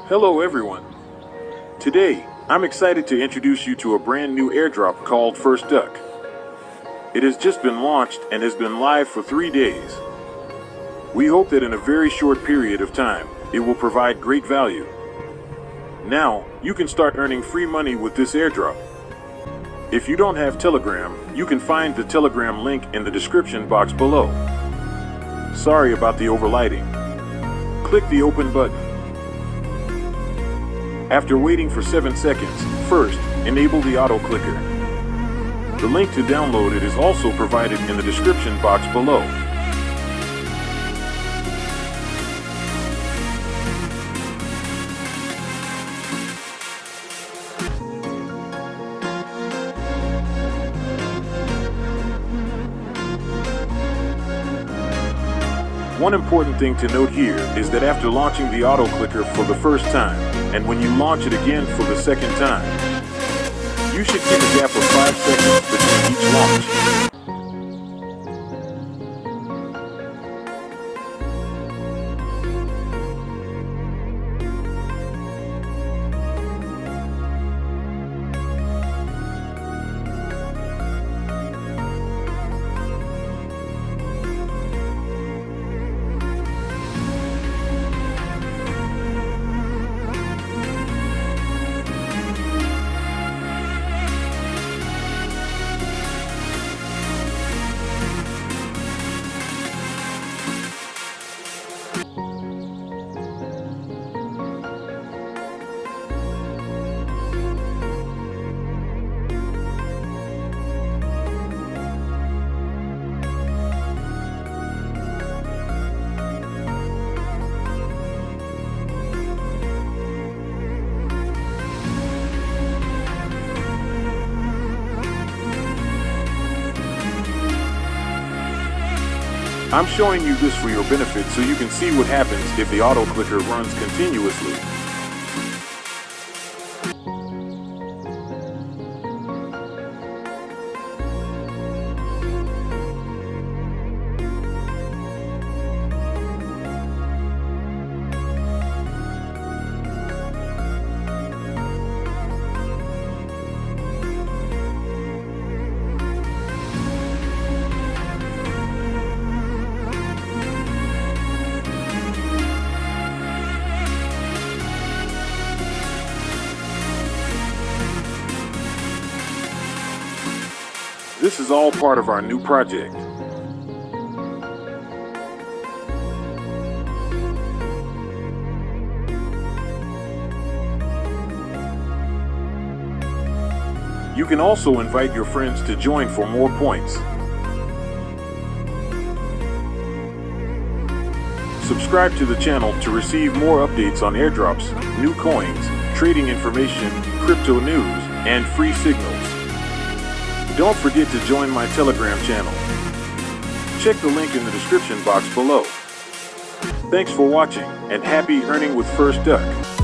Hello everyone. Today, I'm excited to introduce you to a brand new airdrop called First Duck. It has just been launched and has been live for 3 days. We hope that in a very short period of time, it will provide great value. Now, you can start earning free money with this airdrop. If you don't have Telegram, you can find the Telegram link in the description box below. Sorry about the overlighting. Click the open button. After waiting for 7 seconds, first, enable the auto clicker. The link to download it is also provided in the description box below. One important thing to note here is that after launching the auto clicker for the first time, and when you launch it again for the second time, you should keep a gap of 5 seconds between each launch. I'm showing you this for your benefit so you can see what happens if the auto clicker runs continuously. This is all part of our new project. You can also invite your friends to join for more points. Subscribe to the channel to receive more updates on airdrops, new coins, trading information, crypto news, and free signals. Don't forget to join my Telegram channel. Check the link in the description box below. Thanks for watching, and happy earning with First Duck.